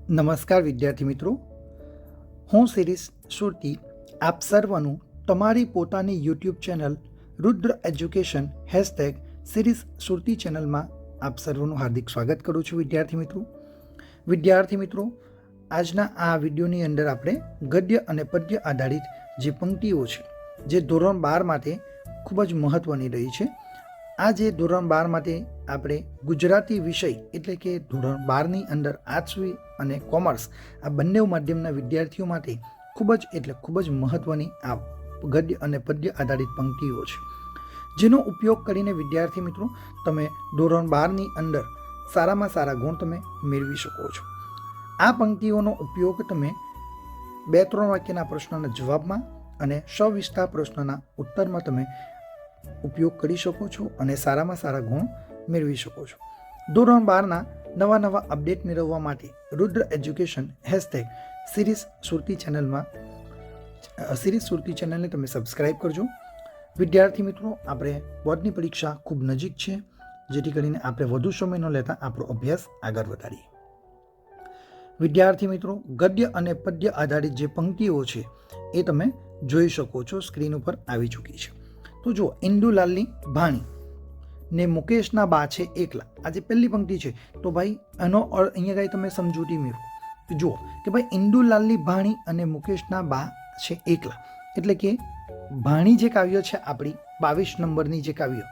નમસ્કાર વિદ્યાર્થી મિત્રો, હું શિરીષ સુરતી આપ સર્વનું તમારી પોતાની યુટ્યુબ ચેનલ રુદ્ર એજ્યુકેશન #શિરીષ સુરતી ચેનલમાં આપ સર્વનું હાર્દિક સ્વાગત કરું છું. વિદ્યાર્થી મિત્રો, આજના આ વિડીયોની અંદર આપણે ગદ્ય અને પદ્ય આધારિત જે પંક્તિઓ છે જે ધોરણ 12 માટે ખૂબ જ મહત્ત્વની રહી છે. આ જે ધોરણ 12 માટે આપણે ગુજરાતી વિષય એટલે કે ધોરણ 12ની અંદર આર્ટ્સ અને કોમર્સ આ બંને માધ્યમના વિદ્યાર્થીઓ માટે ખૂબ જ મહત્ત્વની આ ગદ્ય અને પદ્ય આધારિત પંક્તિઓ છે, જેનો ઉપયોગ કરીને વિદ્યાર્થી મિત્રો તમે ધોરણ 12ની અંદર સારામાં સારા ગુણ તમે મેળવી શકો છો. આ પંક્તિઓનો ઉપયોગ તમે 2-3 વાક્યના પ્રશ્નોના જવાબમાં અને સવિસ્તાર પ્રશ્નોના ઉત્તરમાં તમે ઉપયોગ કરી શકો છો અને સારામાં સારા ગુણ મેળવી શકો છો. ધોરણ 12ના નવા અપડેટ મેળવવા માટે રુદ્ર એજ્યુકેશન #શિરીષ સુરતી ચેનલમાં શિરીષ સુરતી ચેનલને તમે સબસ્ક્રાઈબ કરજો. વિદ્યાર્થી મિત્રો, આપણે બોર્ડની પરીક્ષા ખૂબ નજીક છે, જેથી કરીને આપણે વધુ સમય ન લેતા આપણો અભ્યાસ આગળ વધારીએ. વિદ્યાર્થી મિત્રો, ગદ્ય અને પદ્ય આધારિત જે પંક્તિઓ છે એ તમે જોઈ શકો છો, સ્ક્રીન ઉપર આવી ચૂકી છે. તો જો, ઇન્દુલાલની ભાણી ને મુકેશના બા છે એકલા, આ જે પહેલી પંક્તિ છે, તો ભાઈ એનો અહીંયા કઈ તમે સમજૂતી મેળવો. જુઓ કે ભાઈ ઇન્દુલાલની ભાણી અને મુકેશના બા છે એકલા, એટલે કે ભાણી જે કાવ્ય છે આપણી 22 નંબરની જે કાવ્ય,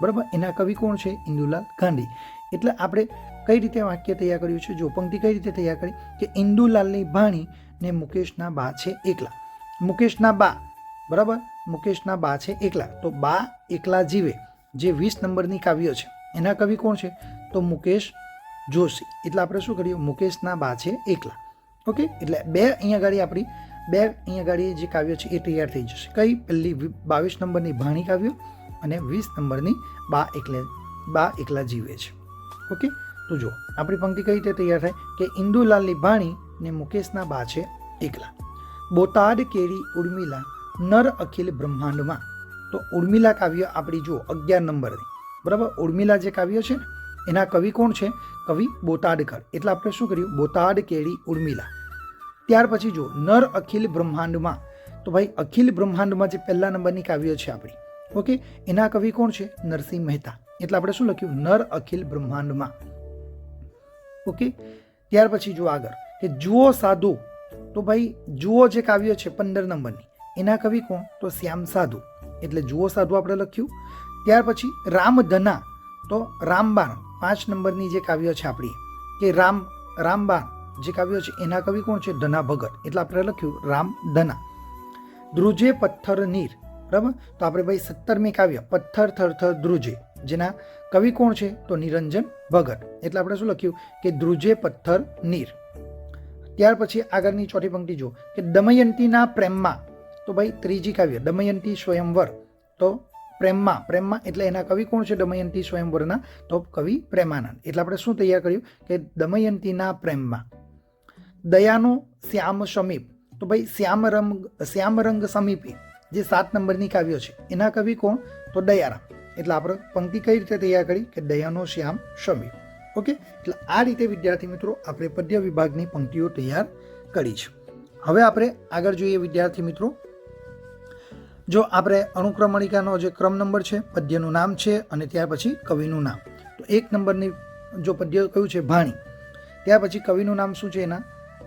બરાબર, એના કવિ કોણ છે? ઇન્દુલાલ ગાંધી. એટલે આપણે કઈ રીતે વાક્ય તૈયાર કર્યું છે? જો પંક્તિ કઈ રીતે તૈયાર કરી કે ઇન્દુલાલની ભાણી ને મુકેશના બા છે એકલા. મુકેશના બા, બરાબર, મુકેશના બા છે એકલા, તો બા એકલા જીવે જે 20 નંબરની કાવ્ય છે એના કવિ કોણ છે? તો મુકેશ જોશી. એટલે આપણે શું કર્યું? મુકેશના બા છે એકલા. ઓકે, એટલે આપણી બે અહીંયા ગાડી જે કાવ્ય છે એ તૈયાર થઈ જશે. કઈ? પહેલી 22 નંબરની ભાણી કાવ્ય અને 20 નંબરની બા એકલા જીવે છે. ઓકે, તો જો આપણી પંક્તિ કઈ રીતે તૈયાર થાય કે ઇન્દુલાલની ભાણી ને મુકેશના બા છે એકલા. બોટાદ કેરી ઉર્મિલા નર અખિલ બ્રહ્માંડમાં. તો ઉર્મિલા કાવ્ય આપણી જો 11 નંબરની, બરાબર, ઉર્મિલા જે કાવ્ય છે એના કવિ કોણ છે? કવિ બોટાદકર. એટલે આપણે શું કર્યું? બોટાદ કેરી ઉર્મિલા. ત્યાર પછી જો નર અખિલ બ્રહ્માંડમાં, તો ભાઈ અખિલ બ્રહ્માંડમાં જે પહેલા નંબરની કાવ્ય છે આપણી, ઓકે, એના કવિ કોણ છે? નરસિંહ મહેતા. એટલે આપણે શું લખ્યું? નર અખિલ બ્રહ્માંડમાં. ઓકે, ત્યાર પછી જો આગળ કે જુઓ સાધુ, તો ભાઈ જુઓ જે કાવ્ય છે 15 નંબરની, એના કવિ કોણ? તો શ્યામ સાધુ. એટલે જુઓ સાધુ આપણે લખ્યું. ત્યાર પછી રામધના, તો રામબાણ 5 નંબરની જે કાવ્ય છે આપણી કે રામબાણ જે કાવ્ય છે એના કવિ કોણ છે? ધના ભગત. એટલે આપણે લખ્યું રામધના. ધ્રુજે પથ્થર નીર, બરાબર, તો આપણે ભાઈ 17મી કાવ્ય પથ્થર થરથર ધ્રુજે, જેના કવિ કોણ છે? તો નિરંજન ભગત. એટલે આપણે શું લખ્યું કે ધ્રુજે પથ્થર નીર. ત્યાર પછી આગળની ચોથી પંક્તિ જો કે દમયંતીના પ્રેમમાં, તો ભાઈ ત્રીજી કાવ્ય દમયંતી સ્વયંવર, તો પ્રેમમાં એટલે એના કવિ કોણ છે? દમયંતી સ્વયંવરના, તો કવિ પ્રેમાનંદ. એટલે આપણે શું તૈયાર કર્યું કે દમયંતીના પ્રેમમાં. દયાનો શ્યામ સમીપ, તો ભાઈ શ્યામરંગ સમીપે જે 7 નંબરની કાવ્ય છે એના કવિ કોણ? તો દયારામ. એટલે આપણે પંક્તિ કઈ રીતે તૈયાર કરી કે દયાનો શ્યામ સમીપ. ઓકે, એટલે આ રીતે વિદ્યાર્થી મિત્રો આપણે પદ્ય વિભાગની પંક્તિઓ તૈયાર કરી છે. હવે આપણે આગળ જોઈએ વિદ્યાર્થી મિત્રો. જો આપણે અનુક્રમણિકાનો જે ક્રમ નંબર છે, પદ્યનું નામ છે અને ત્યાર પછી કવિનું નામ. તો 1 નંબરની જો પદ્ય કયું છે? ભાણી. ત્યાર પછી કવિનું નામ શું છે એના?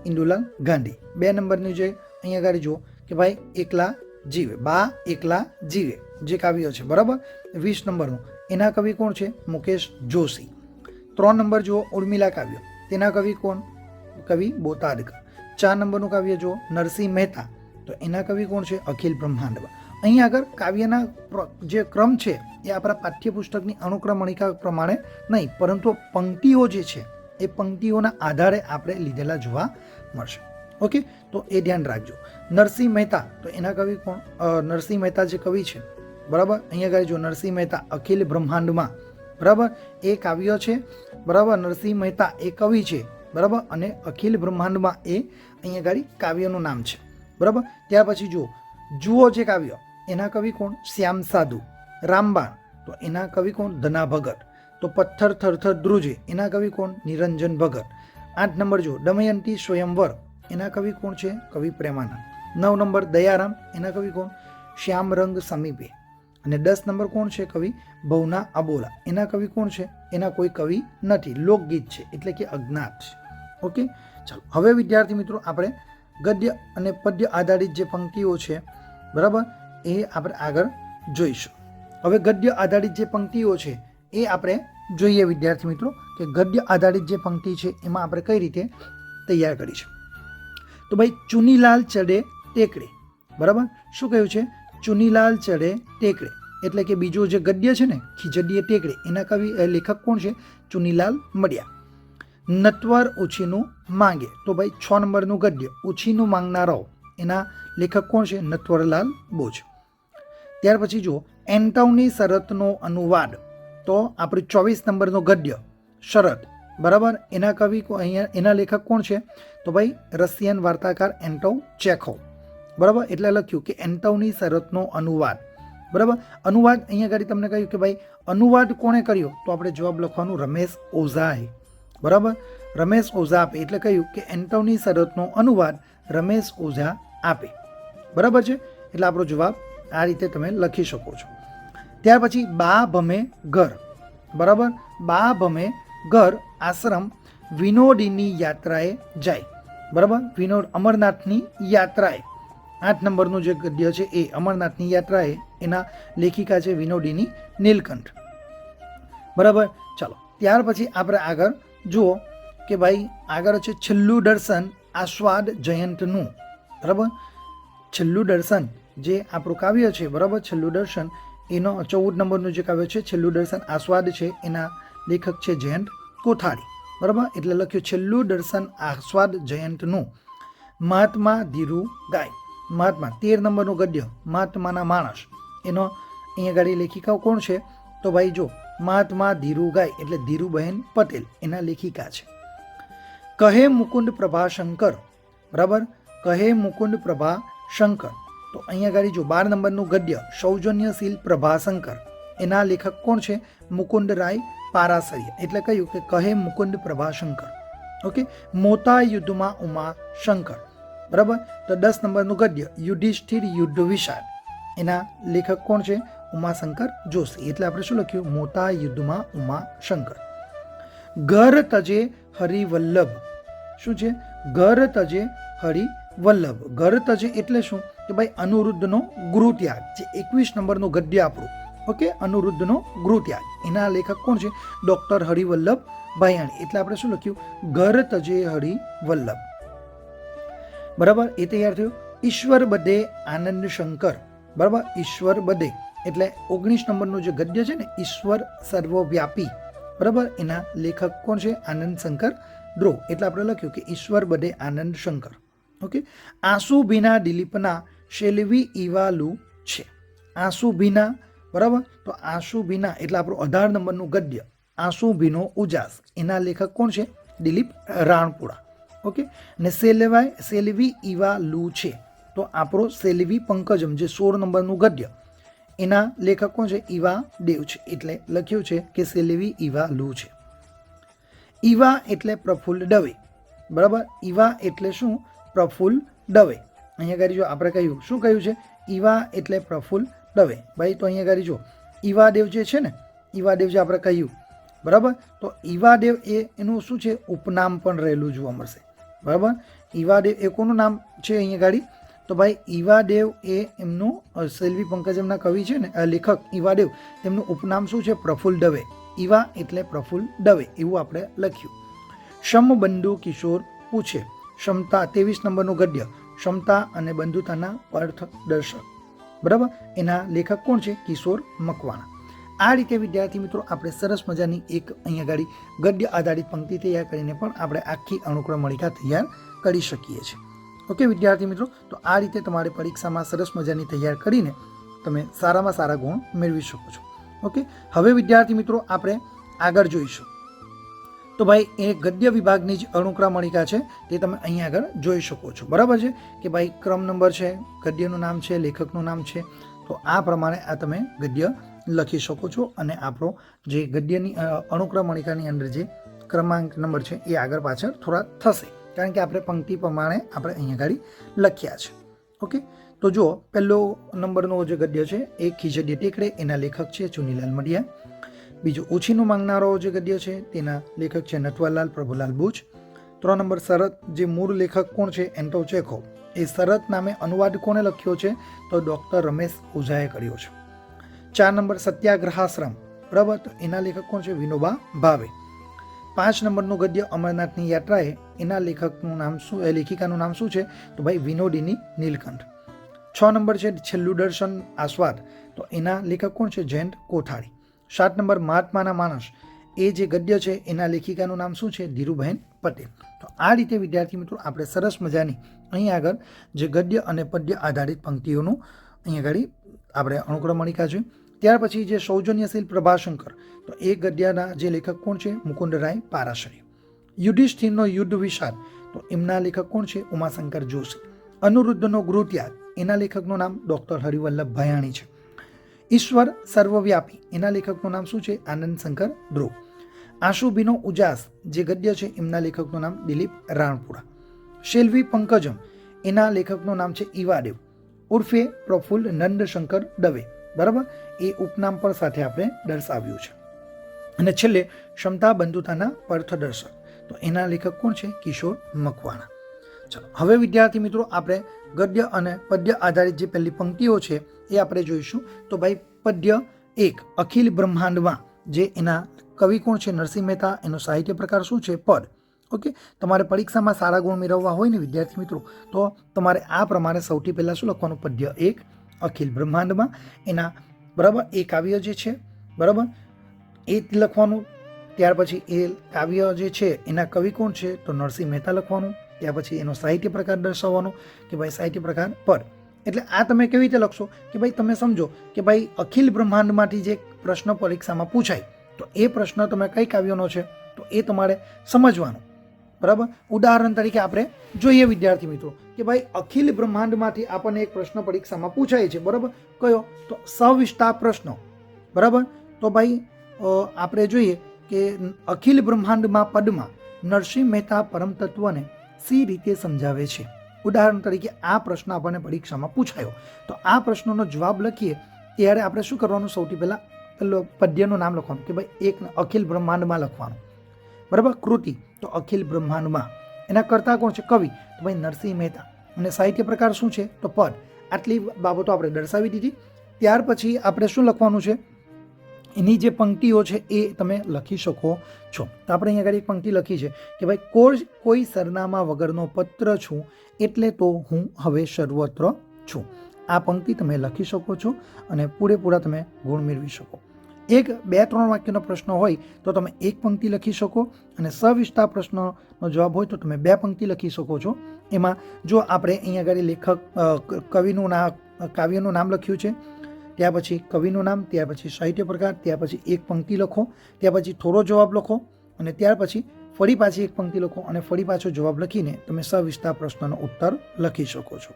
ઇન્દુલાલ ગાંધી. 2 નંબરની જે અહીંયા આગળ જો કે ભાઈ એકલા જીવે, બા એકલા જીવે જે કાવ્ય છે, બરાબર, 20 નંબરનું, એના કવિ કોણ છે? મુકેશ જોશી. 3 નંબર જુઓ ઉર્મિલા કાવ્ય, તેના કવિ કોણ? કવિ બોટાદકર. 4 નંબરનું કાવ્ય જુઓ નરસિંહ મહેતા, તો એના કવિ કોણ છે? અખિલ બ્રહ્માંડમાં. અહીંયા આગળ કાવ્યના જે ક્રમ છે એ આપણા પાઠ્યપુસ્તકની અનુક્રમણિકા પ્રમાણે નહીં, પરંતુ પંક્તિઓ જે છે એ પંક્તિઓના આધારે આપણે લીધેલા જોવા મળશે. ઓકે, તો એ ધ્યાન રાખજો. નરસિંહ મહેતા, તો એના કવિ કોણ? નરસિંહ મહેતા જે કવિ છે, બરાબર, અહીંયા આગળ જો નરસિંહ મહેતા અખિલ બ્રહ્માંડમાં, બરાબર, એ કાવ્ય છે, બરાબર, નરસિંહ મહેતા એ કવિ છે, બરાબર, અને અખિલ બ્રહ્માંડમાં એ અહીંયા આગળ કાવ્યનું નામ છે, બરાબર. ત્યાર પછી જુઓ જે કાવ્ય એના કવિ કોણ? શ્યામ સાધુ. રામબાણ, તો એના કવિ કોણ? ધના ભગત. તો પથ્થર થરથર ધ્રુજે એના કવિ કોણ? નિરંજન ભગત. 8 નંબર જો દમયંતી સ્વયંવર, એના કવિ કોણ છે? કવિ પ્રેમાનંદ. 9 નંબર દયારામ, એના કવિ કોણ? શ્યામરંગ સમીપે. અને 10 નંબર કોણ છે? કવિ ભવના અબોલા, એના કવિ કોણ છે? એના કોઈ કવિ નથી, લોકગીત છે એટલે કે અજ્ઞાત છે. ઓકે, ચાલો હવે વિદ્યાર્થી મિત્રો આપણે ગદ્ય અને પદ્ય આધારિત જે પંક્તિઓ છે, બરાબર, એ આપણે આગળ જોઈશું. હવે ગદ્ય આધારિત જે પંક્તિઓ છે એ આપણે જોઈએ વિદ્યાર્થી મિત્રો કે ગદ્ય આધારિત જે પંક્તિ છે એમાં આપણે કઈ રીતે તૈયાર કરીશું. તો ભાઈ ચુનીલાલ ચડે ટેકડે, બરાબર, શું કહ્યું છે? ચુનીલાલ ચડે ટેકડે એટલે કે બીજું જે ગદ્ય છે ને ખીજડીએ ટેકડે, એના કવિ લેખક કોણ છે? ચુનીલાલ મડિયા. નટવર ઉછીનું માંગે, તો ભાઈ 6 નંબરનું ગદ્ય ઉછીનું માંગનારો, એના લેખક કોણ છે? નટવરલાલ બોજ. ત્યાર પછી જુઓ એન્ટોની શરતનો અનુવાદ, તો આપણે 24 નંબરનો ગદ્ય શરત, બરાબર, એના કવિ અહીંયા એના લેખક કોણ છે? તો ભાઈ રશિયન વાર્તાકાર એન્ટોવ ચેખોવ, બરાબર. એટલે લખ્યું કે એન્ટોની શરતનો અનુવાદ, બરાબર. અનુવાદ અહીંયા આગળ તમને કહ્યું કે ભાઈ અનુવાદ કોણે કર્યો? તો આપણે જવાબ લખવાનું રમેશ ઓઝાએ, બરાબર. રમેશ ઓઝા આપે એટલે કહ્યું કે એન્ટોની શરતનો અનુવાદ રમેશ ઓઝા આપે, બરાબર છે. એટલે આપણો જવાબ આ રીતે તમે લખી શકો છો. ત્યાર પછી બા ભમે ઘર, બરાબર, બા ભમે ઘર આશ્રમ વિનોદીની યાત્રાએ જાય, બરાબર, વિનોદ અમરનાથની યાત્રાએ. 8 નંબરનું જે ગદ્ય છે એ અમરનાથની યાત્રાએ, એના લેખિકા છે વિનોદીની નીલકંઠ, બરાબર. ચાલો ત્યાર પછી આપણે આગળ જુઓ કે ભાઈ આગળ છે છેલ્લું દર્શન આસ્વાદ જયંતનું, બરાબર. છેલ્લું દર્શન જે આપણું કાવ્ય છે, બરાબર, છેલ્લું દર્શન એનો 14 નંબરનું જે કાવ્ય છે છેલ્લું દર્શન આસ્વાદ છે, એના લેખક છે જયંત કોઠારી, બરાબર. એટલે લખ્યું છેલ્લું દર્શન આસ્વાદ જયંતનું. મહાત્મા ધીરુ ગાય, મહાત્મા 13 નંબરનું ગદ્ય મહાત્માના માણસ, એનો અહીંયા ગાડી લેખિકા કોણ છે? તો ભાઈ જો મહાત્મા ધીરુ ગાય એટલે ધીરુબહેન પટેલ, એના લેખિકા છે. કહે મુકુંદ પ્રભાશંકર, બરાબર, કહે મુકુંદ પ્રભાશંકર, તો અહીંયા ગાડી જો 12 નંબરનું ગદ્ય સૌજન્યશીલ પ્રભાશંકર, એના લેખક કોણ છે? મુકુંદ રાય પારાસરિયા, એટલે કહ્યું કે કહે મુકુંદ પ્રભાશંકર. ઓકે, મોતા યુદ્ધમાં ઉમા શંકર, બરાબર. તો 10 નંબરનું ગદ્ય યુધિષ્ઠિર યુદ્ધ વિશાળ, એના લેખક કોણ છે? ઉમાશંકર જોશી. એટલે આપણે શું લખ્યું? મોટા યુદ્ધમાં ઉમાશંકર. ઘર તજે હરિવલ્લભ, શું છે? ઘર તજે હરિવલ્લભ. ઘર તજે એટલે શું? કે ભાઈ અનુરુદ્ધનો ગૃહત્યાગ, જે 21 નંબરનું ગદ્ય આપણું, ઓકે, અનુરુદ્ધનો ગૃહત્યાગ, એના લેખક કોણ છે? ડોક્ટર હરિવલ્લભ ભાયાણી. એટલે આપણે શું લખ્યું? ઘર તજે હરિવલ્લભ, બરાબર. એ તૈયાર થયું. ઈશ્વર બધે આનંદ શંકર, બરાબર, ઈશ્વર બધે એટલે 19 નંબરનું જે ગદ્ય છે ને ઈશ્વર સર્વવ્યાપી, બરાબર, એના લેખક કોણ છે? આનંદ શંકર ધ્રુવ. એટલે આપણે લખ્યું કે ઈશ્વર બધે આનંદ શંકર. ઓકે, આંસુ ભીના દિલીપના શેલવી ઈવાલુ છે, આંસુ ભીના, બરાબર. તો આંસુ ભીના એટલે આપણું 18 નંબરનું ગદ્ય આંસુ ભીનો ઉજાસ, એના લેખક કોણ છે? દિલીપ રાણપુરા. ઓકે, ને સેલવી ઈવાલુ છે, તો આપણો સેલવી પંકજમ જે 16 નંબરનું ગદ્ય, એના લેખક કોણ છે? ઈવા દેવ છે. એટલે લખ્યું છે કે સેલવી ઈવાલુ છે. ઈવા એટલે પ્રફુલ્લ દવે, બરાબર. ઈવા એટલે શું? પ્રફુલ્લ દવે. અહીંયા ગાડી જો આપણે કહ્યું, શું કહ્યું છે? ઈવા એટલે પ્રફુલ્લ દવે. ભાઈ તો અહીંયા ગાડી જો ઈવાદેવ જે છે ને, ઈવાદેવ જે આપણે કહ્યું, બરાબર. તો ઈવાદેવ એ એનું શું છે? ઉપનામ પણ રહેલું જોવા મળશે, બરાબર. ઈવાદેવ એ કોનું નામ છે અહીંયા ગાડી? તો ભાઈ ઈવાદેવ એ એમનું સેલ્વી પંકજમના કવિ છે ને લેખક ઈવાદેવ, તેમનું ઉપનામ શું છે? પ્રફુલ્લ દવે. ઈવા એટલે પ્રફુલ્લ દવે, એવું આપણે લખ્યું. સમબંધુ કિશોર પૂછે, ક્ષમતા 23 નંબરનું ગદ્ય ક્ષમતા અને બંધુતાના અર્થ દર્શક, બરાબર, એના લેખક કોણ છે? કિશોર મકવાણા. આ રીતે વિદ્યાર્થી મિત્રો આપણે સરસ મજાની એક અહીંયા ગાડી ગદ્ય આધારિત પંક્તિ તૈયાર કરીને પણ આપણે આખી અનુક્રમણિકા તૈયાર કરી શકીએ છીએ. ઓકે વિદ્યાર્થી મિત્રો, તો આ રીતે તમારે પરીક્ષામાં સરસ મજાની તૈયાર કરીને તમે સારામાં સારા ગુણ મેળવી શકો છો. ઓકે, હવે વિદ્યાર્થી મિત્રો આપણે આગળ જોઈશું. તો ભાઈ એ ગદ્ય વિભાગની જ અનુક્રમણિકા છે તે તમે અહીંયા આગળ જોઈ શકો છો, બરાબર છે કે ભાઈ ક્રમ નંબર છે, ગદ્યનું નામ છે, લેખકનું નામ છે, તો આ પ્રમાણે આ તમે ગદ્ય લખી શકો છો અને આપણો જે ગદ્યની અનુક્રમણિકાની અંદર જે ક્રમાંક નંબર છે એ આગળ પાછળ થોડા થશે, કારણ કે આપણે પંક્તિ પ્રમાણે આપણે અહીંયા આગળ લખ્યા છે. ઓકે, તો જુઓ, પહેલો નંબરનો જે ગદ્ય છે એ ખીજડીએ ટેકરે, એના લેખક છે ચુનીલાલ મડિયા. બીજું ઓછીનું માંગનારો જે ગદ્ય છે તેના લેખક છે નટવરલાલ પ્રભુલાલ બુચ. 3 નંબર શરત, જે મૂળ લેખક કોણ છે? એન્ટો ચેખોવ. એ શરત નામે અનુવાદ કોણે લખ્યો છે? તો ડૉક્ટર રમેશ ઓઝાએ કર્યો છે. 4 નંબર સત્યાગ્રહાશ્રમ, બરાબર, તો એના લેખક કોણ છે? વિનોબા ભાવે. 5 નંબરનું ગદ્ય અમરનાથની યાત્રાએ, એના લેખકનું નામ શું, લેખિકાનું નામ શું છે? તો ભાઈ વિનોદિની નીલકંઠ. 6 નંબર છે છેલ્લું દર્શન આસ્વાદ, તો એના લેખક કોણ છે? જયંત કોઠારી. 7 નંબર મહાત્માના માનસ, એ જે ગદ્ય છે એના લેખિકાનું નામ શું છે? ધીરુબહેન પટેલ. તો આ રીતે વિદ્યાર્થી મિત્રો આપણે સરસ મજાની અહીં આગળ જે ગદ્ય અને પદ્ય આધારિત પંક્તિઓનું અહીં આગળ આપણે અનુક્રમણિકા છે. ત્યાર પછી જે સૌજન્યશીલ પ્રભાશંકર, તો એ ગદ્યના જે લેખક કોણ છે? મુકુંદરાય પારાશરી. યુધિષ્ઠિરનો યુદ્ધ વિષાદ, તો એમના લેખક કોણ છે? ઉમાશંકર જોશી. અનુરુદ્ધનો ગૃહત્યાગ, એના લેખકનું નામ ડૉક્ટર હરિવલ્લભ ભયાણી છે. ઈશ્વર સર્વવ્યાપી, એના લેખકનું નામ શું છે? આનંદ શંકર ધ્રુવ. આશુભીનો ઉજાસ, જે ગદ્ય છે એમના લેખકનું નામ દિલીપ રાણપુરા. શેલ્વી પંકજમ, એના લેખકનું નામ છે ઈવાદેવ ઉર્ફે પ્રફુલ્લ નંદશંકર દવે, બરાબર, એ ઉપનામ પણ સાથે આપણે દર્શાવ્યું છે. અને છેલ્લે ક્ષમતા બંધુતાના પર્થદર્શક, તો એના લેખક કોણ છે? કિશોર મકવાણા. ચલો, હવે વિદ્યાર્થી મિત્રો આપણે ગદ્ય અને પદ્ય આધારિત જે પહેલી પંક્તિઓ છે એ આપણે જોઈશું. તો ભાઈ પદ્ય 1, અખિલ બ્રહ્માંડમાં, જે એના કવિ કોણ છે? નરસિંહ મહેતા. એનો સાહિત્ય પ્રકાર શું છે? પદ. ઓકે, તમારે પરીક્ષામાં સારા ગુણ મેળવવા હોય ને વિદ્યાર્થી મિત્રો, તો તમારે આ પ્રમાણે સૌથી પહેલાં શું લખવાનું? પદ્ય 1, અખિલ બ્રહ્માંડમાં, એના બરાબર એ કાવ્ય જે છે, બરાબર, એ લખવાનું. ત્યાર પછી એ કાવ્ય જે છે એના કવિ કોણ છે? તો નરસિંહ મહેતા લખવાનું. ત્યાર પછી એનો સાહિત્ય પ્રકાર દર્શાવવાનો કે ભાઈ સાહિત્ય પ્રકાર પદ. એટલે આ તમે કેવી રીતે લખશો કે ભાઈ તમે સમજો કે ભાઈ અખિલ બ્રહ્માંડમાંથી જે પ્રશ્ન પરીક્ષામાં પૂછાય, તો એ પ્રશ્ન તમે કઈ કાવ્યનો છે તો એ તમારે સમજવાનું, બરાબર. ઉદાહરણ તરીકે આપણે જોઈએ વિદ્યાર્થી મિત્રો કે ભાઈ અખિલ બ્રહ્માંડમાંથી આપણને એક પ્રશ્ન પરીક્ષામાં પૂછાય છે, બરાબર, કયો? તો સવિસ્તાર પ્રશ્ન, બરાબર. તો ભાઈ આપણે જોઈએ કે અખિલ બ્રહ્માંડમાં પદમાં નરસિંહ મહેતા પરમ તત્વને સી રીતે સમજાવે છે. ઉદાહરણ તરીકે આ પ્રશ્ન આપણને પરીક્ષામાં પૂછાયો, તો આ પ્રશ્નનો જવાબ લખીએ ત્યારે આપણે શું કરવાનું? સૌથી પહેલાં પેલો પદ્યનું નામ લખવાનું કે ભાઈ એક અખિલ બ્રહ્માંડમાં લખવાનું, બરાબર. કૃતિ, તો અખિલ બ્રહ્માંડમાં. એના કરતા કોણ છે? કવિ, તો ભાઈ નરસિંહ મહેતા. અને સાહિત્ય પ્રકાર શું છે? તો પદ. આટલી બાબતો આપણે દર્શાવી દીધી. ત્યાર પછી આપણે શું લખવાનું છે? એની જે પંક્તિઓ છે એ તમે લખી શકો છો. તો આપણે અહીંયા આગળ એક પંક્તિ લખી છે કે ભાઈ કોઈ સરનામા વગરનો પત્ર છું, એટલે તો હું હવે સર્વત્ર છું. આ પંક્તિ તમે લખી શકો છો અને પૂરેપૂરા તમે ગુણ મેળવી શકો. 1, 2, 3 વાક્યનો પ્રશ્ન હોય તો તમે એક પંક્તિ લખી શકો, અને સવિસ્તાર પ્રશ્નનો જવાબ હોય તો તમે 2 પંક્તિ લખી શકો છો. એમાં જો આપણે અહીંયા આગળ લેખક કવિનું કાવ્યનું નામ લખ્યું છે, ત્યાર પછી કવિનું નામ, ત્યાર પછી સાહિત્ય પ્રકાર, ત્યાર પછી એક પંક્તિ લખો, ત્યાર પછી થોડો જવાબ લખો, અને ત્યાર પછી ફરી પાછી એક પંક્તિ લખો, અને ફરી પાછો જવાબ લખીને તમે સવિસ્તાર પ્રશ્નનો ઉત્તર લખી શકો છો.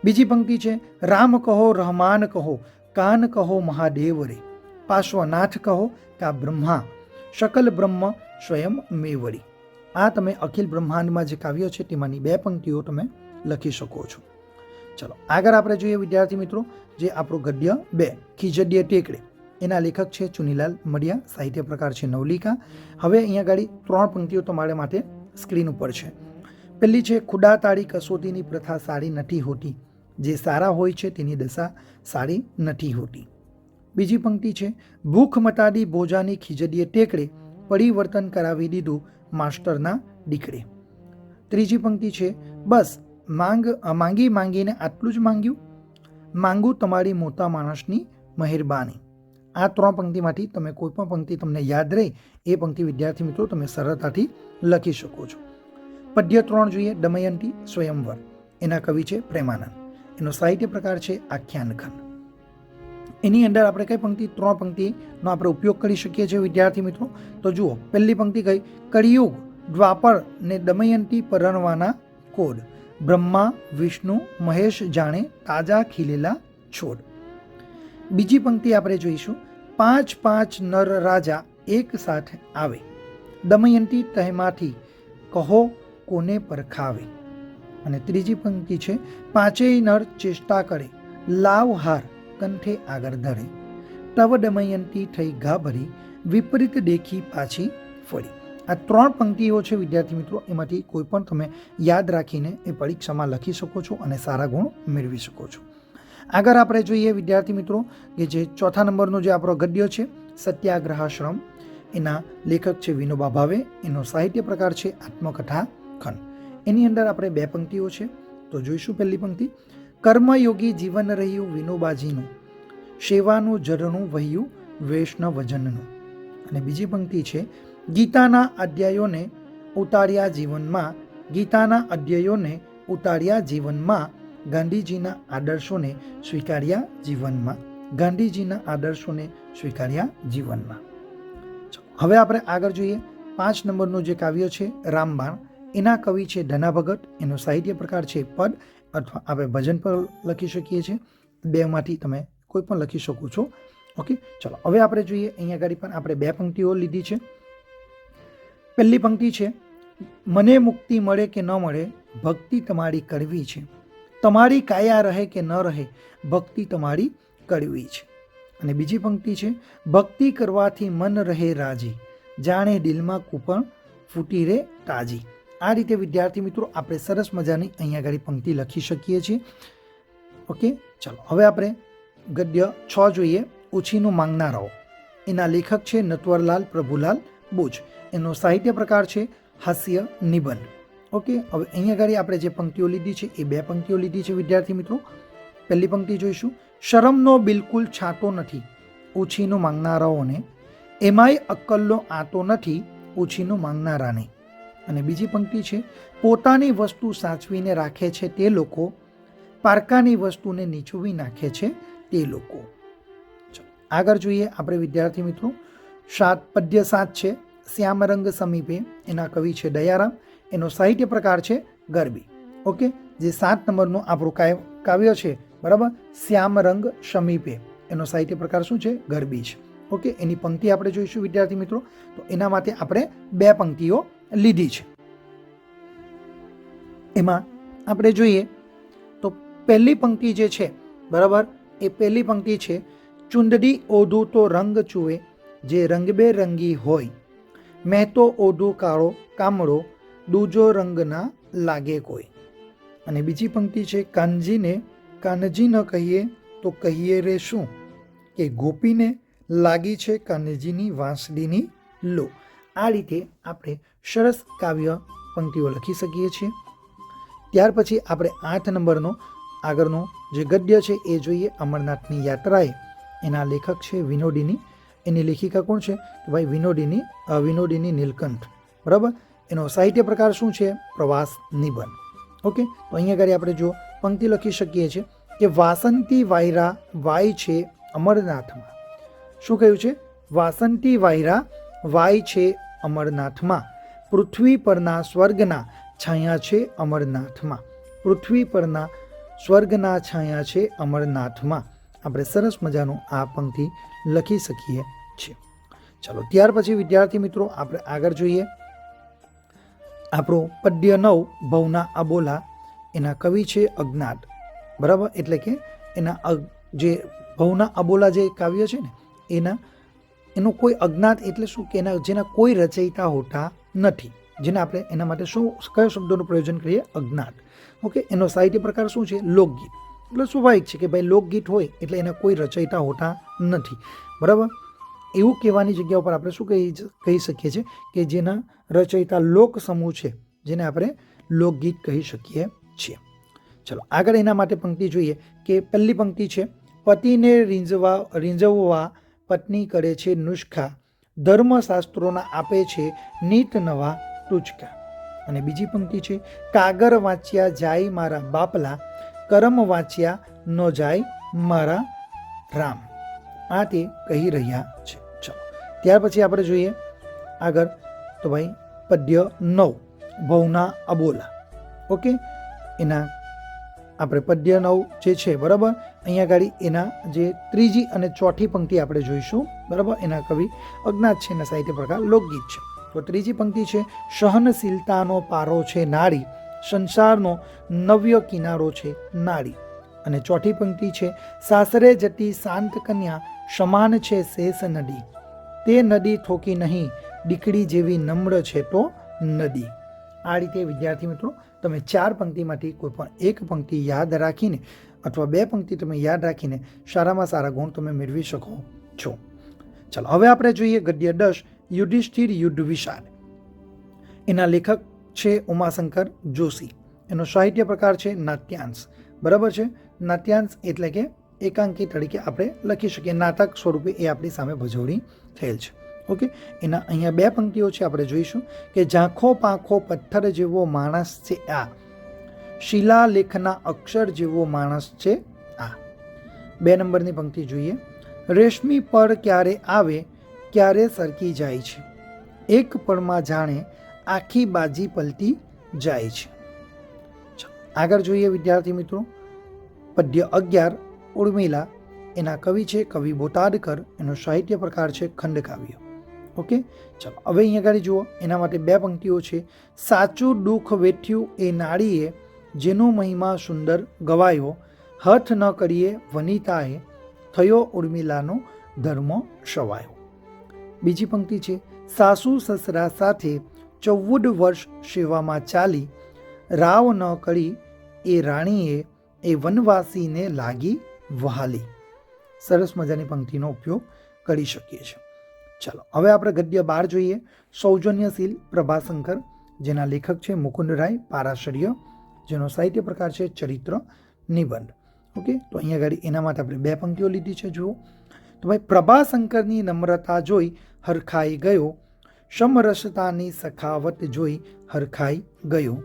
બીજી પંક્તિ છે રામ કહો રહમાન કહો કાન કહો મહાદેવ રે, પાર્શ્વનાથ કહો કા બ્રહ્મા શકલ બ્રહ્મ સ્વયં મેવડી. આ તમે અખિલ બ્રહ્માંડમાં જે કાવ્ય છે તેમાંની 2 પંક્તિઓ તમે લખી શકો છો. ચલો આગળ આપણે જોઈએ વિદ્યાર્થી મિત્રો, જે આપણું ગદ્ય 2 ખીજડીએ ટેકરે, એના લેખક છે ચુનીલાલ મડિયા. સાહિત્ય પ્રકાર છે નવલિકા. હવે અહીંયા આગળ 3 પંક્તિઓ તમારા માટે સ્ક્રીન ઉપર છે. પહેલી છે ખુદા તાળી કસોટીની પ્રથા સારી નથી હોતી, જે સારા હોય છે તેની દશા સારી નથી હોતી. બીજી પંક્તિ છે ભૂખ મટાડી ભોજાની ખીજડીએ ટેકરે, પરિવર્તન કરાવી દીધું માસ્ટરના દીકરે. ત્રીજી પંક્તિ છે બસ માંગી માંગીને આટલું જ માંગ્યું, માંગું તમારી મોટા માણસની મહેરબાની. આ 3 પંક્તિમાંથી તમે કોઈ પણ પંક્તિ તમને યાદ રહે એ પંક્તિ વિદ્યાર્થી મિત્રો તમે સરળતાથી લખી શકો છો. પદ્ય 3 જોઈએ દમયંતી સ્વયંવર. એના કવિ છે પ્રેમાનંદ. એનો સાહિત્ય પ્રકાર છે આખ્યાનખંડ. એની અંદર આપણે કઈ પંક્તિ 3 પંક્તિનો આપણે ઉપયોગ કરી શકીએ છીએ વિદ્યાર્થી મિત્રો. તો જુઓ, પહેલી પંક્તિ કઈ? કળિયુગ દ્વાપર ને દમયંતી પરણવાના કોડ, બ્રહ્મા વિષ્ણુ મહેશ જાણે તાજા ખીલેલા છોડ. બીજી પંક્તિ આપણે જોઈશું 5 નર રાજા એક સાથે આવે, દમયંતી તહેમાંથી કહો કોને પરખાવે. અને ત્રીજી પંક્તિ છે, પાંચેય નર ચેષ્ટા કરે, લાવ હાર કંઠે આગળ ધરે, તવ દમયંતી થઈ ઘા ભરી, વિપરીત દેખી પાછી ફરી. આ 3 પંક્તિઓ છે વિદ્યાર્થી મિત્રો, એમાંથી કોઈ પણ તમે યાદ રાખીને એ પરીક્ષામાં લખી શકો છો અને સારા ગુણ મેળવી શકો છો. આગળ આપણે જોઈએ વિદ્યાર્થી મિત્રો કે જે 4થા નંબરનો જે આપણો ગદ્ય છે સત્યાગ્રહાશ્રમ, એના લેખક છે વિનોબા ભાવે, એનો સાહિત્ય પ્રકાર છે આત્મકથા ખંડ. એની અંદર આપણે 2 પંક્તિઓ છે, તો જોઈશું. પહેલી પંક્તિ, કર્મયોગી જીવન રહ્યું વિનોબાજીનું, સેવાનું ઝરણું વહ્યું વૈષ્ણવજનનું. અને બીજી પંક્તિ છે, ગીતાના અધ્યાયોને ઉતાર્યા જીવનમાં, ગીતાના અધ્યાયોને ઉતાર્યા જીવનમાં, ગાંધીજીના આદર્શોને સ્વીકાર્યા જીવનમાં, ગાંધીજીના આદર્શોને સ્વીકાર્યા જીવનમાં. હવે આપણે આગળ જોઈએ. 5 નંબરનું જે કાવ્ય છે રામબાણ, એના કવિ છે ધના ભગત, એનો સાહિત્ય પ્રકાર છે પદ અથવા આપણે ભજન પર લખી શકીએ છીએ. 2માંથી તમે કોઈ પણ લખી શકો છો. ઓકે, ચલો હવે આપણે જોઈએ. અહીંયા આગળ પણ આપણે 2 પંક્તિઓ લીધી છે. પહેલી પંક્તિ છે, મને મુક્તિ મળે કે ન મળે, ભક્તિ તમારી કરવી છે, તમારી કાયા રહે કે ન રહે, ભક્તિ તમારી કરવી છે. અને બીજી પંક્તિ છે, ભક્તિ કરવાથી મન રહે રાજી, જાણે દિલમાં કૂપણ ફૂટી રે તાજી. આ રીતે વિદ્યાર્થી મિત્રો આપણે સરસ મજાની અહીંયા આગળ પંક્તિ લખી શકીએ છીએ. ઓકે, ચાલો હવે આપણે ગદ્ય 6 જોઈએ. ઉછીનું માંગનારાઓ, એના લેખક છે નટવરલાલ પ્રભુલાલ બોજ, એનો સાહિત્ય પ્રકાર છે હાસ્ય નિબંધ. ઓકે, હવે અહીંયા આગળ આપણે જે પંક્તિઓ લીધી છે એ 2 પંક્તિઓ લીધી છે વિદ્યાર્થી મિત્રો. પહેલી પંક્તિ જોઈશું, શરમનો બિલકુલ છાંટો નથી ઉછીનું માંગનારાઓને, એમાંય અક્કલનો આતો નથી ઉછીનું માંગનારાને. અને બીજી પંક્તિ છે, પોતાની વસ્તુ સાચવીને રાખે છે તે લોકો, પારકાની વસ્તુને નીચવી નાખે છે તે લોકો. આગળ જોઈએ આપણે વિદ્યાર્થી મિત્રો. પદ્ય 7 છે, શ્યામરંગ સમીપે, એના કવિ છે દયારામ, એનો સાહિત્ય પ્રકાર છે ગરબી. ઓકે, જે 7 નંબરનું આપણું કાવ્ય છે, બરાબર, શ્યામરંગ સમીપે, એનો સાહિત્ય પ્રકાર શું છે? ગરબી છે. ઓકે, એની પંક્તિ આપણે જોઈશું વિદ્યાર્થી મિત્રો. તો એના માટે આપણે 2 પંક્તિઓ લીધી છે. એમાં આપણે જોઈએ તો પહેલી પંક્તિ જે છે, બરાબર, એ પહેલી પંક્તિ છે, ચુંદડી ઓઢું તો રંગ ચુએ, જે રંગબેરંગી હોય, મેં તો ઓઢું કાળો કામળો, દૂજો રંગ ના લાગે કોઈ. અને બીજી પંક્તિ છે, કાનજીને કાનજી ન કહીએ તો કહીએ રે શું, કે ગોપીને લાગી છે કાનજીની વાંસળીની લો. આ રીતે આપણે સરસ કાવ્ય પંક્તિઓ લખી શકીએ છીએ. ત્યાર પછી આપણે 8 નંબરનો આગળનો જે ગદ્ય છે એ જોઈએ. અમરનાથની યાત્રાએ, એના લેખક છે વિનોદિની, એની લેખિકા કોણ છે? ભાઈ વિનોદિની નીલકંઠ, બરાબર. એનો સાહિત્ય પ્રકાર શું છે? પ્રવાસ નિબંધ. ઓકે, તો અહીંયા આગળ આપણે જો પંક્તિ લખી શકીએ છીએ કે વાસંતી વાયરા વાય છે અમરનાથમાં. શું કહ્યું છે? વાસંતી વાયરા વાય છે અમરનાથમાં, પૃથ્વી પરના સ્વર્ગના છાયા છે અમરનાથમાં, પૃથ્વી પરના સ્વર્ગના છાયા છે અમરનાથમાં. આપણે સરસ મજાનું આ પંક્તિ લખી શકીએ છીએ. ચાલો ત્યાર પછી વિદ્યાર્થી મિત્રો આપણે આગળ જોઈએ. આપણું પદ્ય 9 ભવના અબોલા, એના કવિ છે અજ્ઞાત, બરાબર. એટલે કે એના જે ભવના અબોલા જે કાવ્ય છે ને એનો કોઈ અજ્ઞાત એટલે શું કે જેના કોઈ રચયિતા હોતા નથી, જેને આપણે એના માટે કયો શબ્દોનું પ્રયોજન કરીએ? અજ્ઞાત. ઓકે, એનો સાહિત્ય પ્રકાર શું છે? લોકગીત. એટલે સ્વાભાવિક છે કે ભાઈ લોકગીત હોય એટલે એના કોઈ રચયિતા હોતા નથી, બરાબર. એવું કહેવાની જગ્યા ઉપર આપણે શું કહી શકીએ છીએ કે જેના રચયિતા લોક સમૂહ છે, જેને આપણે લોકગીત કહી શકીએ છીએ. ચલો આગળ એના માટે પંક્તિ જોઈએ કે પહેલી પંક્તિ છે, પતિને રીંઝવવા પત્ની કરે છે નુસ્ખા, ધર્મશાસ્ત્રોના આપે છે નીત નવા ટૂચકા. અને બીજી પંક્તિ છે, કાગર વાંચ્યા જાય મારા બાપલા, કરમ વાંચ્યા ન જાય મારા રામ. આ તે કહી રહ્યા છે. ચલો ત્યાર પછી આપણે જોઈએ આગળ તો ભાઈ પદ્ય 9 ભવના અબોલા. ઓકે, એના આપણે પદ્ય 9 જે છે, બરાબર, અહીંયા આગળ એના જે 3જી અને 4થી પંક્તિ આપણે જોઈશું, બરાબર. એના કવિ અજ્ઞાત છે, એના સાહિત્ય પ્રકાર લોકગીત છે. તો ત્રીજી પંક્તિ છે સહનશીલતાનો પારો છે નારી, સંસારનો નવ્ય કિનારો છે નારી. અને ચોથી પંક્તિ છે સાસરે જતી શાંત કન્યા સમાન છે શેષ નદી, તે નદી થોકી નહીં, દીકરી જેવી નમ્ર છે તો નદી. આ રીતે વિદ્યાર્થી મિત્રો તમે 4 પંક્તિમાંથી કોઈ પણ એક પંક્તિ યાદ રાખીને અથવા 2 પંક્તિ તમે યાદ રાખીને સારામાં સારા ગુણ તમે મેળવી શકો છો. ચાલો હવે આપણે જોઈએ ગદ્ય 10 યુધિષ્ઠિર યુદ્ધ વિષાદ. એના લેખક છે ઉમાશંકર જોશી. એનો સાહિત્ય પ્રકાર છે નાટ્યાંશ. બરાબર છે, નાટ્યાંશ એટલે કે એકાંકી તરીકે આપણે લખી શકીએ, નાટક સ્વરૂપે એ આપણી સામે ભજવણી થયેલ છે. ઓકે, એના અહીંયા 2 પંક્તિઓ છે, આપણે જોઈશું કે ઝાંખો પાંખો પથ્થર જેવો માણસ છે આ, શિલાલેખના અક્ષર જેવો માણસ છે આ. 2 નંબરની પંક્તિ જોઈએ. રેશમી પર ક્યારે આવે ક્યારે સરકી જાય છે, એક પળમાં જાણે આખી બાજી પલટી જાય છે. આગળ જોઈએ વિદ્યાર્થી મિત્રો પદ્ય 11 ઉર્મિલા. એના કવિ છે કવિ બોટાદકર. એનો સાહિત્ય પ્રકાર છે ખંડકાવ્ય. ઓકે, ચાલો હવે અહીંયા આગળ જુઓ. એના માટે 2 પંક્તિઓ છે. સાચું દુઃખ વેઠ્યું એ નાળીએ, જેનો મહિમા સુંદર ગવાયો, હઠ ન કરીએ વનિતાએ, થયો ઉર્મિલાનો ધર્મ સવાયો. બીજી પંક્તિ છે સાસુ સસરા સાથે 14 વર્ષ સેવામાં ચાલી, રાવ ન કરી એ રાણીએ, એ વનવાસીને લાગી વહાલી. સરસ મજાની પંક્તિનો ઉપયોગ કરી શકીએ છીએ. ચાલો હવે આપણે ગદ્ય 12 જોઈએ. સૌજન્યશીલ પ્રભાશંકર, જેના લેખક છે મુકુંદરાય પારાશર્ય, જેનો સાહિત્ય પ્રકાર છે ચરિત્ર નિબંધ. ઓકે, તો અહીંયા આગળ એના માટે આપણે 2 પંક્તિઓ લીધી છે. જુઓ તો ભાઈ, પ્રભાશંકરની નમ્રતા જોઈ હરખાઈ ગયો, સમરસતાની સખાવત જોઈ હરખાઈ ગયો.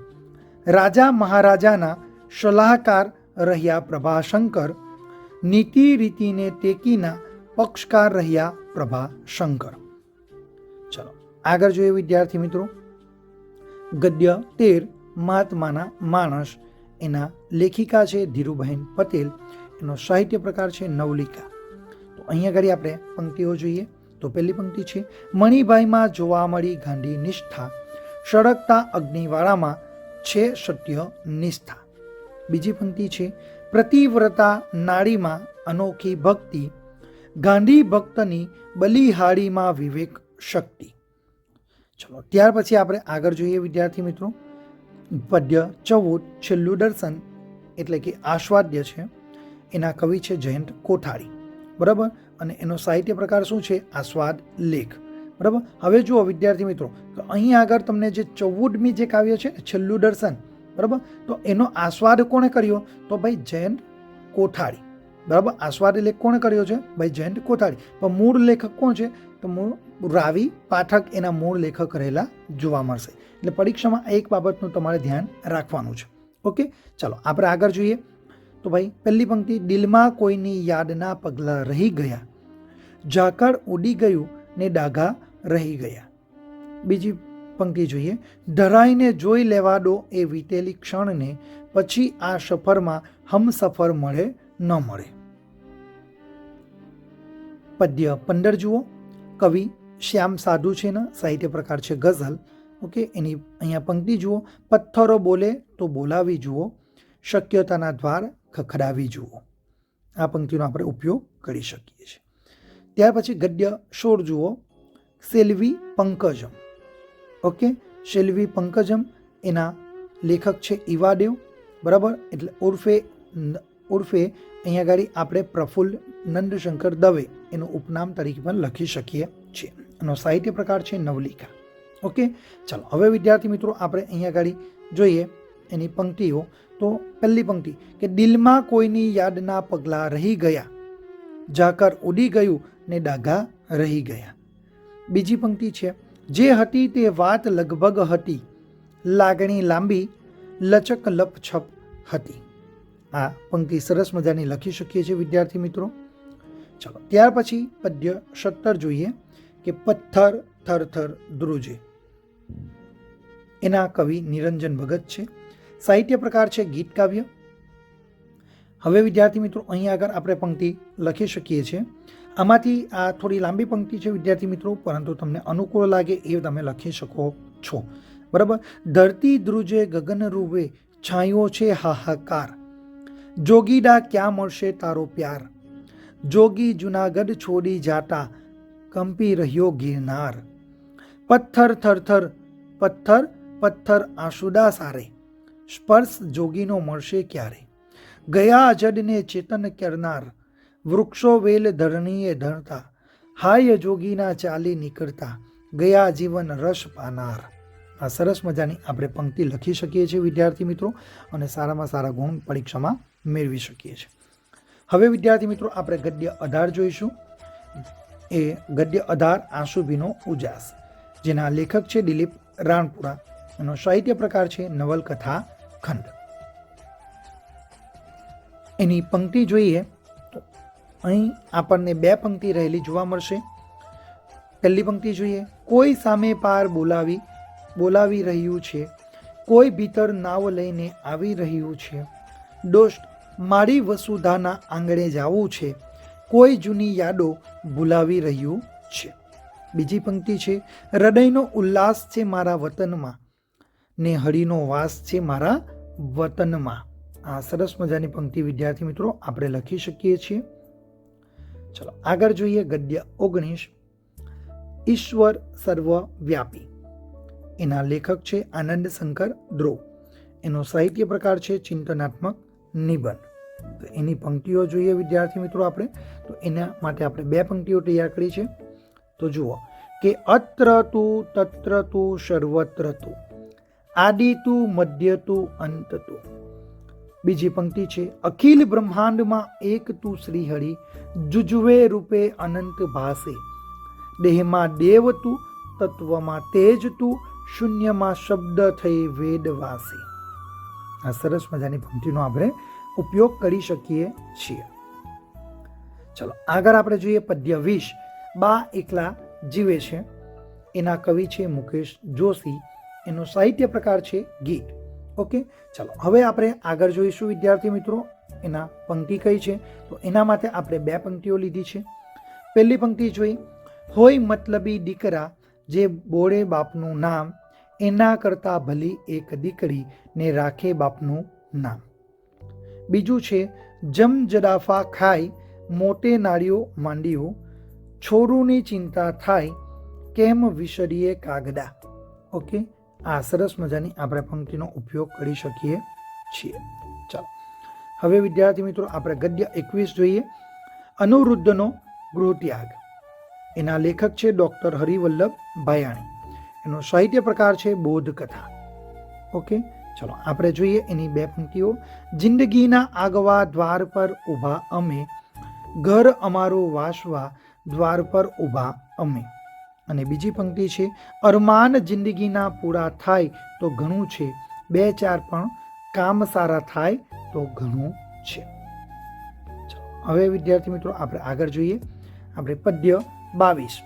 રાજા મહારાજાના સલાહકાર રહ્યા પ્રભાશંકર, નીતિ રીતિને ટેકીના પક્ષકાર રહ્યા પ્રભાશંકર. ચલો આગળ જોઈએ વિદ્યાર્થી મિત્રો ગદ્ય 13 મહાત્માના માણસ. એના લેખિકા છે ધીરુબહેન પટેલ. એનો સાહિત્ય પ્રકાર છે નવલિકા. તો અહીંયા આગળ આપણે પંક્તિઓ જોઈએ. તો પહેલી પંક્તિ છે મણિભાઈમાં જોવા મળી ગાંધી નિષ્ઠા, સળગતા અગ્નિવાળામાં છે સત્ય નિષ્ઠા. બીજી પંક્તિ છે પ્રતિવ્રતા નાડીમાં અનોખી ભક્તિ, ગાંધી ભક્તની બલિહાડીમાં વિવેક શક્તિ. ચલો ત્યાર પછી આપણે આગળ જોઈએ વિદ્યાર્થી મિત્રો પદ્ય 14 છેલ્લું દર્શન એટલે કે આસ્વાદ્ય છે. એના કવિ છે જયંત કોઠારી. બરાબર, અને એનો સાહિત્ય પ્રકાર શું છે આસ્વાદ લેખ. બરાબર, હવે જુઓ વિદ્યાર્થી મિત્રો તો અહીં આગળ તમને જે 14મી જે કાવ્ય છે ને છેલ્લું દર્શન, બરાબર, તો એનો આસ્વાદ કોણે કર્યો તો ભાઈ જયંત કોઠારી. બરાબર, આસ્વાદ લેખ કોણે કર્યો છે ભાઈ જયંત કોઠારી. પણ મૂળ લેખક કોણ છે તો મૂળ રાવી પાઠક એના મૂળ લેખક રહેલા જોવા મળશે. એટલે પરીક્ષામાં એક બાબતનું તમારે ધ્યાન રાખવાનું છે. ઓકે, ચાલો આપણે આગળ જોઈએ. તો ભાઈ પહેલી પંક્તિ દિલમાં કોઈની યાદના પગલાં રહી ગયા, ઝાકળ ઉડી ગયું ને ડાઘા રહી ગયા. બીજી પંક્તિ જોઈએ ધરાઈને જોઈ લેવા દો એ વીતેલી ક્ષણને, પછી આ સફરમાં હમસફર મળે ન મળે. પદ્ય 15 જુઓ. કવિ શ્યામ સાધુ છે ને, સાહિત્ય પ્રકાર છે ગઝલ. ઓકે, એની અહીંયા પંક્તિ જુઓ પથ્થરો બોલે તો બોલાવી જુઓ, શક્યતાના દ્વાર ખખડાવી જુઓ. આ પંક્તિનો આપણે ઉપયોગ કરી શકીએ છીએ. ત્યાર પછી ગદ્ય 16 જુઓ સેલ્વી પંકજમ. ઓકે, શેલ્વી પંકજમ એના લેખક છે ઈવાદેવ. બરાબર, એટલે ઉર્ફે અહીંયા આગળ આપણે પ્રફુલ્લ નંદશંકર દવે એનું ઉપનામ તરીકે પણ લખી શકીએ છીએ. એનો સાહિત્ય પ્રકાર છે નવલિકા. ઓકે, ચાલો હવે વિદ્યાર્થી મિત્રો આપણે અહીંયા આગળ જોઈએ એની પંક્તિઓ. તો પહેલી પંક્તિ કે દિલમાં કોઈની યાદના પગલાં રહી ગયા, ઝાકર ઉડી ગયું ને ડાઘા રહી ગયા. બીજી પંક્તિ છે જે હતી તે વાત લગભગ હતી, લાગણી લાંબી લચક લપછપ હતી. આ પંક્તિ સરસ મજાની લખી શકીએ છીએ વિદ્યાર્થી મિત્રો. ચલો ત્યાર પછી પદ્ય 17 જોઈએ કે પથ્થર થરથર ધ્રુજે. એના કવિ નિરંજન ભગત છે. સાહિત્ય પ્રકાર છે ગીત કાવ્ય. હવે વિદ્યાર્થી મિત્રો અહીં આગળ આપણે પંક્તિ લખી શકીએ છીએ આમાંથી આ થોડી લાંબી પંક્તિ છે વિદ્યાર્થી મિત્રો, પરંતુ તમને અનુકૂળ લાગે એ તમે લખી શકો છો. બરાબર. ધરતી ધ્રુજે ગગન રૂવે, છાંયો છે હાહાકાર, જોગીડા ક્યાં મળશે તારો પ્યાર, જોગી જુનાગઢ છોડી જાતા, કંપી રહ્યો ગિરનાર, પથ્થર થરથર પથ્થર પથ્થર આંસુડા સારે, સ્પર્શ જોગીનો મળશે ક્યારે, ગયા અજડને ચેતન કરનાર, વૃક્ષો વેલ ધરણીએ ધરતા, હાય જોગીના ચાલી નીકળતા, ગયા જીવન રસ પાનાર. આ સરસ મજાની આપણે પંક્તિ લખી શકીએ છીએ વિદ્યાર્થી મિત્રો, અને સારામાં સારા ગુણ પરીક્ષામાં મેળવી શકીએ છીએ. હવે વિદ્યાર્થી મિત્રો આપણે ગદ્ય 18 જોઈશું. એ ગદ્ય 18 આંસુભીનો ઉજાસ, જેના લેખક છે દિલીપ રાણપુરા. એનો સાહિત્ય પ્રકાર છે નવલકથા ખંડ. એની પંક્તિ જોઈએ તો અહીં આપણને 2 પંક્તિ રહેલી જોવા મળશે. પહેલી પંક્તિ જોઈએ, કોઈ સામે પાર બોલાવી રહ્યું છે, કોઈ ભીતર નાવ લઈને આવી રહ્યું છે, દોસ્ત મારી વસુધાના આંગણે જાવું છે, કોઈ જૂની યાદો ભૂલાવી રહ્યું છે. બીજી પંક્તિ છે, હૃદયનો ઉલ્લાસ છે મારા વતનમાં, ને હરિનો વાસ છે મારા વતનમાં. આ સરસ મજાની પંક્તિ વિદ્યાર્થી મિત્રો આપણે લખી શકીએ છીએ. ચલો આગળ જોઈએ ગદ્ય 19, ઈશ્વર સર્વવ્યાપી. એના લેખક છે આનંદ શંકર ધ્રુવ. એનો સાહિત્ય પ્રકાર છે ચિંતનાત્મક નિબંધ. તો એની પંક્તિઓ જોઈએ વિદ્યાર્થી મિત્રો આપણે. તો એના માટે આપણે 2 પંક્તિઓ તૈયાર કરી છે. તો જુઓ કે અત્ર તું તત્ર તું સર્વત્ર તું, આદિ તું મધ્ય તું અંત તું. બીજી પંક્તિ છે, અખિલ બ્રહ્માંડમાં એક તું શ્રીહરિ, જુજવે રૂપે અનંત ભાસે, દેહમાં દેવ તું, તત્વમાં તેજ તું, શૂન્યમાં શબ્દ થઈ વેદવાસી. આ સરસ મજાની પંક્તિનો આપણે ઉપયોગ કરી શકીએ છીએ. ચલો આગળ આપણે જોઈએ પદ્ય 20, બા એકલા જીવે છે. એના કવિ છે મુકેશ જોશી. એનો સાહિત્ય પ્રકાર છે ગીત. ઓકે, ચલો હવે આપણે આગળ જોઈશું વિદ્યાર્થી મિત્રો એના પંક્તિ કઈ છે. તો એના માટે આપણે 2 પંક્તિઓ લીધી છે. પહેલી પંક્તિ જોઈ, હોય મતલબી દીકરા જે બોળે બાપનું નામ, એના કરતા ભલી એક દીકરી ને રાખે બાપનું નામ. બીજું છે, જમ જડાફા ખાય મોટે નાળીઓ માંડીઓ, છોરુની ચિંતા થાય કેમ વિસરીએ કાગડા. ઓકે, આ સરસ મજાની આપણે પંક્તિનો ઉપયોગ કરી શકીએ છીએ. ચાલો હવે વિદ્યાર્થી મિત્રો આપણે ગદ્ય 21 જોઈએ, અનુરુદ્ધનો ગૃહત્યાગ. એના લેખક છે ડૉક્ટર હરિવલ્લભ ભાયાણી. એનો સાહિત્ય પ્રકાર છે બોધકથા. ઓકે, ચલો આપણે જોઈએ એની 2 પંક્તિઓ. જિંદગીના આગવા દ્વાર પર ઊભા અમે, ઘર અમારું વાસવા દ્વાર પર ઊભા અમે. અને બીજી પંક્તિ છે, અરમાન જિંદગીના પૂરા થાય તો ઘણું છે, 2-4 પણ કામ સારા થાય તો ઘણું છે. હવે વિદ્યાર્થી મિત્રો આપણે આગળ જોઈએ. આપણે પદ્ય 22,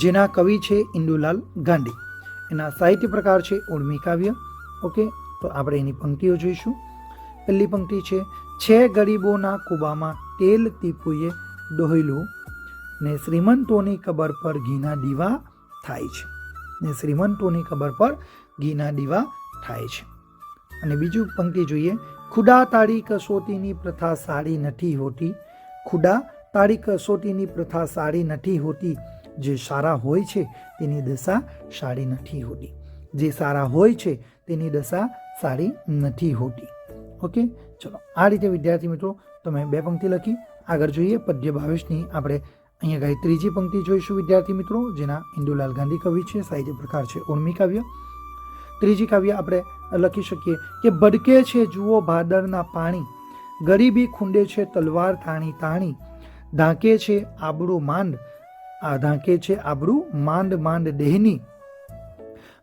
જેના કવિ છે ઇન્દુલાલ ગાંધી. એના સાહિત્ય પ્રકાર છે ઉર્મી કાવ્ય. ઓકે, તો આપણે એની પંક્તિઓ જોઈશું. પહેલી પંક્તિ છે ગરીબોના કુબામાં તેલ ટીપુએ ડોહ્યું, ને શ્રીમંતોની કબર પર ઘીના દીવા થાય છે. ને શ્રીમંતોની કબર પર ઘીના દીવા થાય છે. અને બીજું પંક્તિ જોઈએ, ખુદા તારી કસોટીની પ્રથા સારી નથી હોતી, ખુદા તારી કસોટીની પ્રથા સારી નથી હોતી, જે સારા હોય છે તેની દશા સારી નથી હોતી, જે સારા હોય છે તેની દશા સારી નથી હોતી. ઓકે, ચલો આ રીતે વિદ્યાર્થી મિત્રો તમે 2 પંક્તિ લખી. આગળ જોઈએ પદ્ય 22ની આપણે અહીંયા ગઈ ત્રીજી પંક્તિ જોઈશું વિદ્યાર્થી મિત્રો, જેના ઇન્દુલાલ ગાંધી કવિ છે. સાહિત્ય પ્રકાર છે ઉર્મી કાવ્ય. ત્રીજી કાવ્ય આપણે લખી શકીએ કે ભડકે છે જુઓ ભાદરના પાણી, ગરીબી ખૂંડે છે તલવાર તાણી તાણી, ઢાંકે છે આબરૂ માંડ, ઢાંકે છે આબરૂ માંડ માંડ દેહની,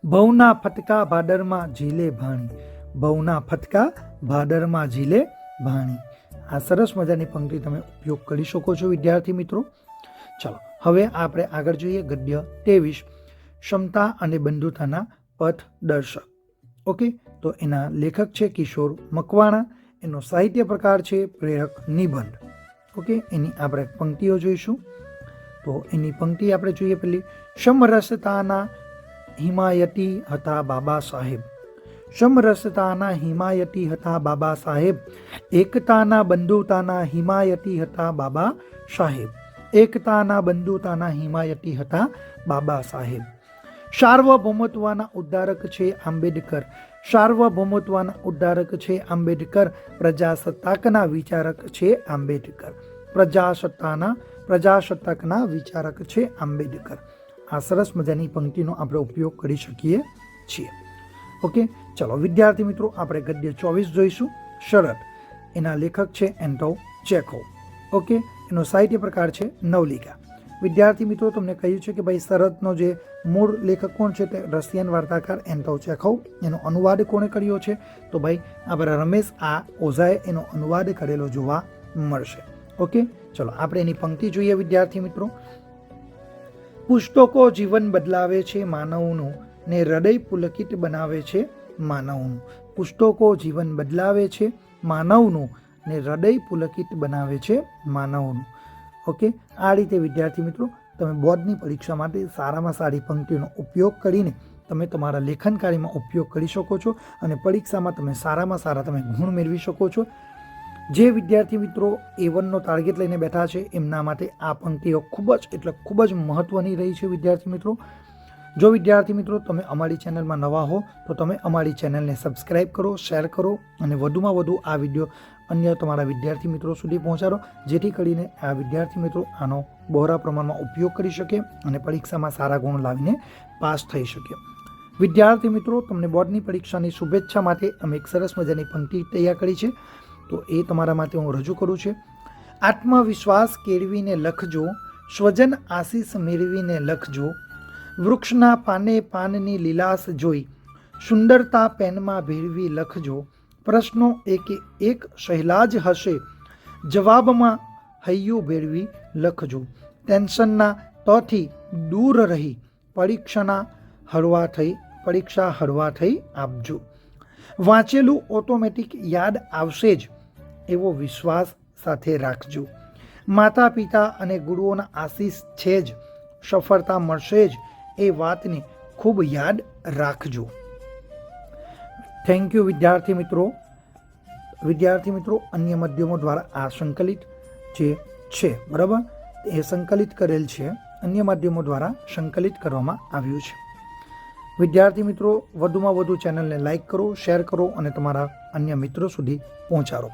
ભવના ફટકા ભાદરમાં ઝીલે ભાણી, ભવના ફટકા ભાદરમાં ઝીલે ભાણી. આ સરસ મજાની પંક્તિ તમે ઉપયોગ કરી શકો છો વિદ્યાર્થી મિત્રો. ચાલો હવે આપણે આગળ જોઈએ ગદ્ય 23, ક્ષમતા અને બંધુતાના પથ દર્શક. ઓકે, તો એના લેખક છે કિશોર મકવાણા. એનો સાહિત્ય પ્રકાર છે પ્રેરક નિબંધ. ઓકે, એની આપણે પંક્તિઓ જોઈશું. તો એની પંક્તિ આપણે જોઈએ પેલી. સમરસતાના હિમાયતી હતા બાબા સાહેબ. સમરસતાના હિમાયતી હતા બાબા સાહેબ. એકતાના બંધુતાના હિમાયતી હતા બાબા સાહેબ. એકતાના બંધુતાના હિમાયતી હતા બાબા સાહેબ. સાર્વભૌમત્વના ઉદ્ધારક છે આંબેડકર. સાર્વભૌમત્વના ઉદ્ધારક છે આંબેડકર. પ્રજાસત્તાકના વિચારક છે આંબેડકર. પ્રજાસત્તાકના વિચારક છે આંબેડકર. આ સરસ મજાની પંક્તિનો આપણે ઉપયોગ કરી શકીએ છીએ. ઓકે, ચલો વિદ્યાર્થી મિત્રો, આપણે ગદ્ય 24 જોઈશું. શરત. એના લેખક છે એન્ટોન ચેખોવ. ઓકે, એનો સાહિત્ય પ્રકાર છે નવલિકા. વિદ્યાર્થી મિત્રો, તમને કહ્યું છે કે ભાઈ શરતનો જે મૂળ લેખક કોણ છે તે રશિયન વાર્તાકાર એન્ટોન ચેખોવ. એનો અનુવાદ કોણે કર્યો છે? તો ભાઈ આપણા રમેશ ઓઝાએ એનો અનુવાદ કરેલો જોવા મળશે. ઓકે, ચલો આપણે એની પંક્તિ જોઈએ વિદ્યાર્થી મિત્રો. પુસ્તકો જીવન બદલાવે છે માનવનું ને હૃદય પુલકિત બનાવે છે માનવનું. પુસ્તકો જીવન બદલાવે છે માનવનું ને હૃદય પુલકિત બનાવે છે માનવનું. ઓકે, આ રીતે વિદ્યાર્થી મિત્રો તમે બોર્ડની પરીક્ષા માટે સારામાં સારી પંક્તિઓનો ઉપયોગ કરીને તમે તમારા લેખન કાર્યમાં ઉપયોગ કરી શકો છો અને પરીક્ષામાં તમે સારામાં સારા તમે ગુણ મેળવી શકો છો. જે વિદ્યાર્થી મિત્રો A1નો ટાર્ગેટ લઈને બેઠા છે એમના માટે આ પંક્તિઓ ખૂબ જ મહત્ત્વની રહી છે વિદ્યાર્થી મિત્રો. જો વિદ્યાર્થી મિત્રો તમે અમારી ચેનલમાં નવા હો તો તમે અમારી ચેનલને સબસ્ક્રાઈબ કરો, શેર કરો અને વધુમાં વધુ આ વિડીયો અન્ય તમારા વિદ્યાર્થી મિત્રો સુધી પહોંચાડો, જેથી કરીને આ વિદ્યાર્થી મિત્રો આનો બહોળા પ્રમાણમાં ઉપયોગ કરી શકે અને પરીક્ષામાં સારા ગુણ લાવીને પાસ થઈ શકે. વિદ્યાર્થી મિત્રો, તમને બોર્ડની પરીક્ષાની શુભેચ્છા માટે અમે એક સરસ મજાની પંક્તિ તૈયાર કરી છે, તો એ તમારા માટે હું રજૂ કરું છું. આત્મવિશ્વાસ કેળવીને લખજો, સ્વજન આશીષ મેળવીને લખજો. વૃક્ષના પાને પાનની લીલાશ જોઈ, સુંદરતા પેનમાં ભેળવી લખજો. પ્રશ્નો એકે એક સહેલા જ હશે, જવાબમાં હૈયું ભેળવી લખજો. ટેન્શનના તથી દૂર રહી, પરીક્ષા હળવા થઈ આપજો. વાંચેલું ઓટોમેટિક યાદ આવશે જ એવો વિશ્વાસ સાથે રાખજો. માતા પિતા અને ગુરુઓના આશીષ છે જ, સફળતા મળશે જ એ વાતને ખૂબ યાદ રાખજો. થેન્ક યુ વિદ્યાર્થી મિત્રો. વિદ્યાર્થી મિત્રો, અન્ય માધ્યમો દ્વારા આ સંકલિત જે છે બરાબર એ સંકલિત કરેલ છે, અન્ય માધ્યમો દ્વારા સંકલિત કરવામાં આવ્યું છે. વિદ્યાર્થી મિત્રો, વધુમાં વધુ ચેનલને લાઇક કરો, શેર કરો અને તમારા અન્ય મિત્રો સુધી પહોંચાડો.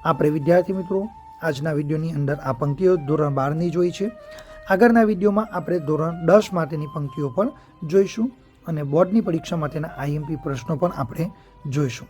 આપણે વિદ્યાર્થી મિત્રો આજના વિડીયોની અંદર આ પંક્તિઓ ધોરણ 12ની જોઈ છે. આગળના વિડીયોમાં આપણે ધોરણ 10 માટેની પંક્તિઓ પણ જોઈશું અને બોર્ડની પરીક્ષા માટેના IMP પ્રશ્નો પણ આપણે જોઈશું.